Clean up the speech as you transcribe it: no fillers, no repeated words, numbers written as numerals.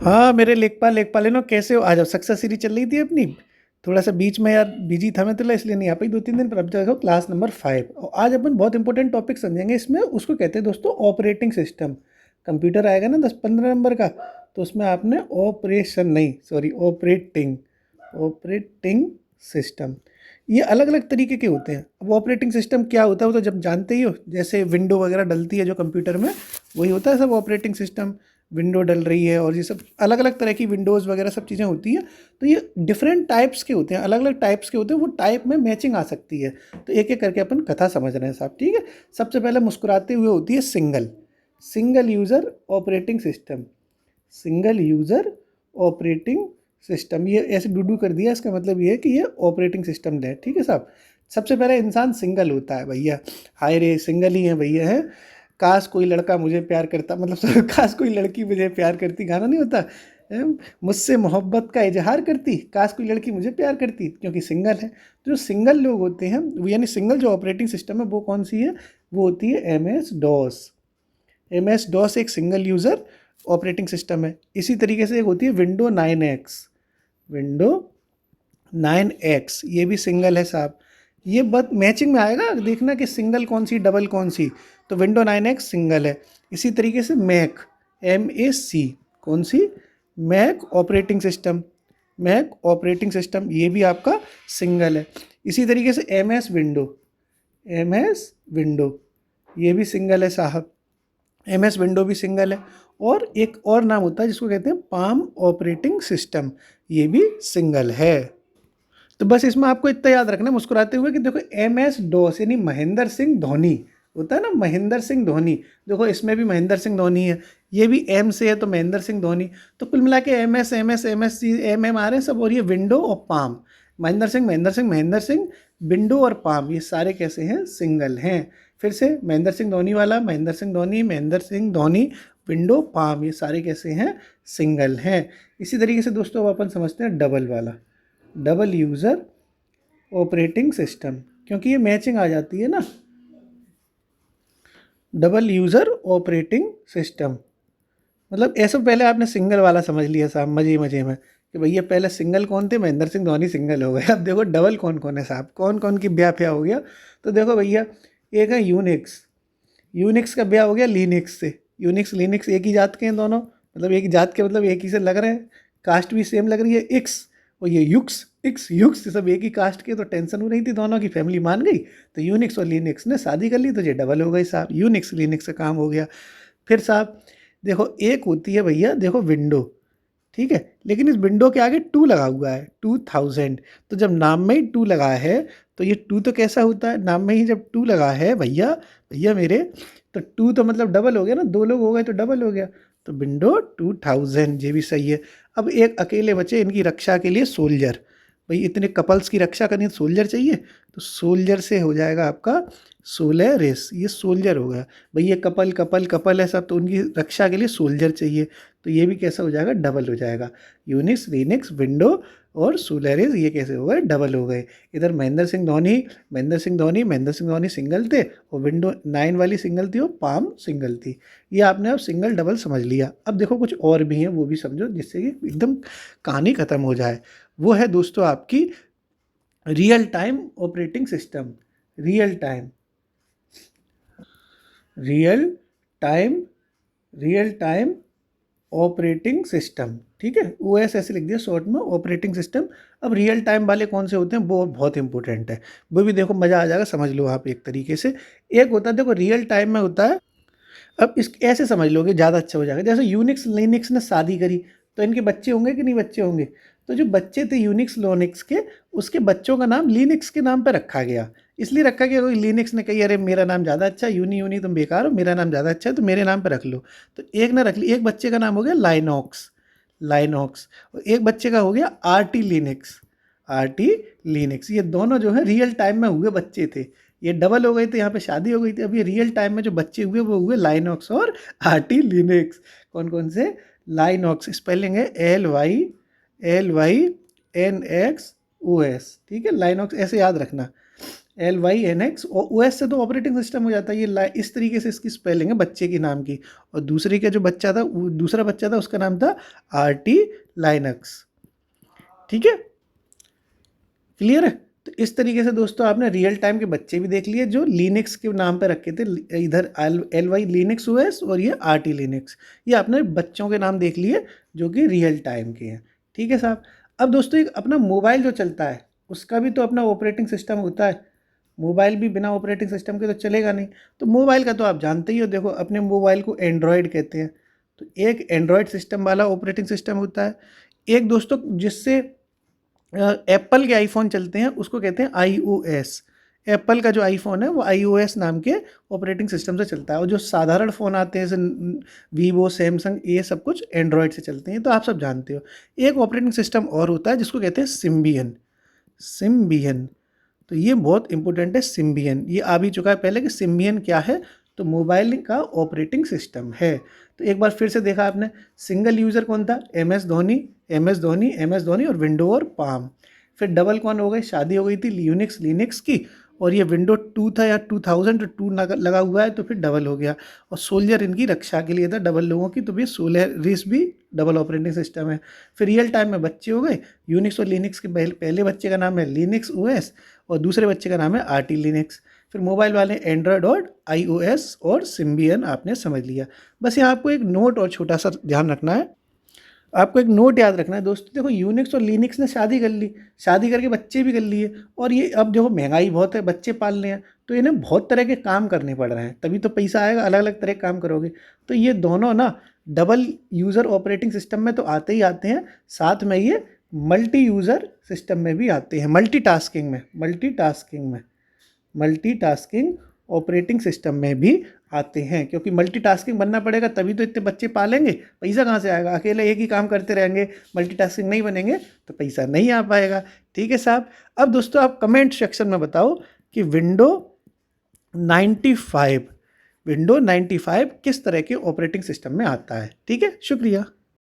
हाँ मेरे लेखपाल लेनो, कैसे हो? आ जाओ। सक्सेस सीरीज चल रही थी अपनी, थोड़ा सा बीच में यार बिजी था मैं, तो इसलिए नहीं आ पाई 2-3 दिन, पर अब देखो क्लास नंबर 5 और आज अपन बहुत इंपॉर्टेंट टॉपिक समझेंगे इसमें। उसको कहते हैं दोस्तों ऑपरेटिंग सिस्टम। कंप्यूटर आएगा ना 10-15 नंबर का, तो उसमें आपने ऑपरेशन नहीं, सॉरी, ऑपरेटिंग, ऑपरेटिंग सिस्टम। ये अलग अलग तरीके के होते हैं। अब ऑपरेटिंग सिस्टम क्या होता है वो तो जब जानते ही हो, जैसे विंडो वगैरह डलती है जो कंप्यूटर में, वही होता है सब ऑपरेटिंग सिस्टम। विंडो डल रही है और ये सब अलग अलग तरह की विंडोज़ वगैरह सब चीज़ें होती हैं। तो ये डिफरेंट टाइप्स के होते हैं, अलग अलग टाइप्स के होते हैं, वो टाइप में मैचिंग आ सकती है। तो एक एक करके अपन कथा समझ रहे हैं साहब, ठीक है। सबसे पहले मुस्कुराते हुए होती है single, single user operating system, single user operating system. ये ऐसे डूडू कर दिया, इसका मतलब ये है कि ये ऑपरेटिंग सिस्टम है, ठीक है साहब। सबसे पहले इंसान सिंगल होता है भैया, हाय रे सिंगल ही है भैया है। काश कोई लड़का मुझे प्यार करता, मतलब काश कोई लड़की मुझे प्यार करती, गाना नहीं होता, मुझसे मोहब्बत का इजहार करती, काश कोई लड़की मुझे प्यार करती, क्योंकि सिंगल है। तो जो सिंगल लोग होते हैं वो, यानी सिंगल जो ऑपरेटिंग सिस्टम है वो कौन सी है? वो होती है M S DOS. M S DOS एक सिंगल यूज़र ऑपरेटिंग सिस्टम है। इसी तरीके से एक होती है विंडो 9X, विंडो 9X, ये भी सिंगल है साहब। ये बात मैचिंग में आएगा, देखना कि सिंगल कौन सी डबल कौन सी। तो विंडो 9X सिंगल है। इसी तरीके से मैक, MAC, कौन सी? Mac operating system, Mac operating system, ये भी आपका सिंगल है। इसी तरीके से MS विंडो, MS विंडो, ये भी सिंगल है साहब। MS विंडो भी सिंगल है। और एक और नाम होता है जिसको कहते हैं पाम ऑपरेटिंग सिस्टम, ये भी सिंगल है। तो बस इसमें आपको इतना याद रखना मुस्कुराते हुए कि देखो MS डॉस यानी महेंद्र सिंह धोनी होता है ना, महेंद्र सिंह धोनी। देखो इसमें भी महेंद्र सिंह धोनी है, ये भी M से है तो महेंद्र सिंह धोनी। तो कुल मिला के MS MS MS MM आ रहे हैं सब। और ये विंडो और पाम, महेंद्र सिंह महेंद्र सिंह महेंद्र सिंह, विंडो और पाम, ये सारे कैसे हैं? सिंगल हैं। फिर से महेंद्र सिंह धोनी वाला, महेंद्र सिंह धोनी, महेंद्र सिंह धोनी, विंडो पाम, ये सारे कैसे हैं? सिंगल हैं। इसी तरीके से दोस्तों अब अपन समझते हैं डबल वाला, डबल यूज़र ऑपरेटिंग सिस्टम, क्योंकि ये मैचिंग आ जाती है ना। डबल यूज़र ऑपरेटिंग सिस्टम मतलब ऐसे पहले आपने सिंगल वाला समझ लिया साहब मजे मजे में कि भैया पहले सिंगल कौन थे? महेंद्र सिंह धोनी सिंगल हो गए। अब देखो डबल कौन कौन है साहब, कौन कौन की ब्याह फ्या हो गया। तो देखो भैया, एक है यूनिक्स, यूनिक्स का ब्याह हो गया लिनक्स से। यूनिक्स लिनक्स एक ही जात के हैं दोनों, मतलब एक ही जात के, मतलब एक ही से लग रहे हैं, कास्ट भी सेम लग रही है। एक्स और ये युक्स, एक्स युक्स, सब एक ही कास्ट के, तो टेंशन हो रही थी, दोनों की फैमिली मान गई। तो यूनिक्स और लिनक्स ने शादी कर ली, तो ये डबल हो गई साहब, यूनिक्स लिनक्स का काम हो गया। फिर साहब देखो एक होती है भैया, देखो विंडो, ठीक है, लेकिन इस विंडो के आगे 2 लगा हुआ है, 2000। तो जब नाम में ही 2 लगा है, तो ये 2 तो कैसा होता है? नाम में ही जब 2 लगा है भैया, भैया मेरे, तो 2 तो मतलब डबल हो गया ना, 2 लोग हो गए तो डबल हो गया। तो विंडो 2000, ये भी सही है। अब एक अकेले बचे इनकी रक्षा के लिए सोल्जर। भाई इतने कपल्स की रक्षा करनी है, सोल्जर चाहिए, तो सोल्जर से हो जाएगा आपका सोलरिस, ये सोल्जर हो गया। भाई ये कपल कपल कपल है सब, तो उनकी रक्षा के लिए सोल्जर चाहिए, तो ये भी कैसा हो जाएगा? डबल हो जाएगा। यूनिक्स लिनक्स विंडो और सोलरिस ये कैसे हो गए? डबल हो गए। इधर महेंद्र सिंह धोनी, महेंद्र सिंह धोनी, महेंद्र सिंह धोनी सिंगल थे, और विंडो 9 वाली सिंगल थी और पाम सिंगल थी। ये आपने अब सिंगल डबल समझ लिया। अब देखो कुछ और भी हैं, वो भी समझो, जिससे कि एकदम कहानी खत्म हो जाए। वो है दोस्तों आपकी real time operating system, real time, real time, real time operating system, ठीक है, OS ऐसे लिख दिया शॉर्ट में, ऑपरेटिंग सिस्टम। अब रियल टाइम वाले कौन से होते हैं? वो बहुत इंपॉर्टेंट है, वो भी देखो मज़ा आ जाएगा, समझ लो आप एक तरीके से। एक होता है देखो रियल टाइम में होता है, अब इस ऐसे समझ लोगे ज़्यादा अच्छा हो जाएगा। जैसे यूनिक्स लिनक्स ने शादी करी, तो इनके बच्चे होंगे कि नहीं बच्चे होंगे? तो जो बच्चे थे यूनिक्स लोनिक्स के, उसके बच्चों का नाम लिनक्स के नाम पर रखा गया। इसलिए रखा गया क्योंकि लिनक्स ने कही अरे मेरा नाम ज़्यादा अच्छा है, यूनी यूनी तुम बेकार हो, मेरा नाम ज़्यादा अच्छा है तो मेरे नाम पर रख लो। तो एक ने रख ली, एक बच्चे का नाम हो गया लाइनॉक्स, लाइनॉक्स, और एक बच्चे का हो गया RT लिनक्स, RT लिनक्स। ये दोनों जो है रियल टाइम में हुए बच्चे थे, ये डबल हो गए थे, यहाँ पे शादी हो गई थी। अब ये रियल टाइम में जो बच्चे हुए वो हुए लाइनॉक्स और RT लिनक्स। कौन कौन से? लाइनॉक्स, स्पेलिंग है LYNXOS, ठीक है, लाइनॉक्स ऐसे याद रखना। LYNX, और OS से तो ऑपरेटिंग सिस्टम हो जाता है। ये इस तरीके से इसकी स्पेलिंग है बच्चे के नाम की। और दूसरे का जो बच्चा था, दूसरा बच्चा था, उसका नाम था RT लाइनक्स। ठीक है, क्लियर है। तो इस तरीके से दोस्तों आपने रियल टाइम के बच्चे भी देख लिए जो लिनक्स के नाम पे रखे थे, इधर LY लिनक्स OS और ये RT लिनक्स, ये आपने बच्चों के नाम देख लिए जो कि रियल टाइम के हैं। ठीक है साहब। अब दोस्तों एक अपना मोबाइल जो चलता है उसका भी तो अपना ऑपरेटिंग सिस्टम होता है। मोबाइल भी बिना ऑपरेटिंग सिस्टम के तो चलेगा नहीं। तो मोबाइल का तो आप जानते ही हो, देखो अपने मोबाइल को एंड्रॉयड कहते हैं। तो एक एंड्रॉयड सिस्टम वाला ऑपरेटिंग सिस्टम होता है। एक दोस्तों जिससे एप्पल के आईफोन चलते हैं उसको कहते हैं iOS। एप्पल का जो आईफोन है वो iOS नाम के ऑपरेटिंग सिस्टम से चलता है, और जो साधारण फ़ोन आते हैं जैसे वीवो, सैमसंग, ये सब कुछ एंड्रॉयड से चलते हैं। तो आप सब जानते हो। एक ऑपरेटिंग सिस्टम और होता है जिसको कहते हैं सिम्बियन। सिम्बियन, तो ये बहुत इंपॉर्टेंट है। सिम्बियन ये आ भी चुका है पहले कि सिम्बियन क्या है, तो मोबाइल का ऑपरेटिंग सिस्टम है। तो एक बार फिर से देखा आपने, सिंगल यूज़र कौन था, MS धोनी, MS धोनी और विंडो और पाम। फिर डबल कौन हो गए, शादी हो गई थी यूनिक्स लिनक्स की, और ये विंडो 2 था या 2002 लगा हुआ है तो फिर डबल हो गया। और सोल्जर इनकी रक्षा के लिए था डबल लोगों की, तो भी सोलरिस भी डबल ऑपरेटिंग सिस्टम है। फिर रियल टाइम में बच्चे हो गए, यूनिक्स और लिनक्स के पहले बच्चे का नाम है लिनक्स OS और दूसरे बच्चे का नाम है RT लिनक्स। फिर मोबाइल वाले एंड्रॉयड और iOS और सिम्बियन आपने समझ लिया। बस यहाँ आपको एक नोट और छोटा सा ध्यान रखना है, आपको एक नोट याद रखना है दोस्तों। देखो यूनिक्स और लिनक्स ने शादी कर ली, शादी करके बच्चे भी कर लिए, और ये अब देखो महंगाई बहुत है, बच्चे पालने हैं तो इन्हें बहुत तरह के काम करने पड़ रहे हैं, तभी तो पैसा आएगा, अलग अलग तरह के काम करोगे। तो ये दोनों ना डबल यूज़र ऑपरेटिंग सिस्टम में तो आते ही आते हैं, साथ में ये मल्टी यूज़र सिस्टम में भी आते हैं, मल्टीटास्किंग ऑपरेटिंग सिस्टम में भी आते हैं। क्योंकि मल्टीटास्किंग बनना पड़ेगा तभी तो इतने बच्चे पालेंगे, पैसा कहाँ से आएगा, अकेले एक ही काम करते रहेंगे, मल्टीटास्किंग नहीं बनेंगे तो पैसा नहीं आ पाएगा। ठीक है साहब। अब दोस्तों आप कमेंट सेक्शन में बताओ कि विंडो 95 किस तरह के ऑपरेटिंग सिस्टम में आता है। ठीक है, शुक्रिया।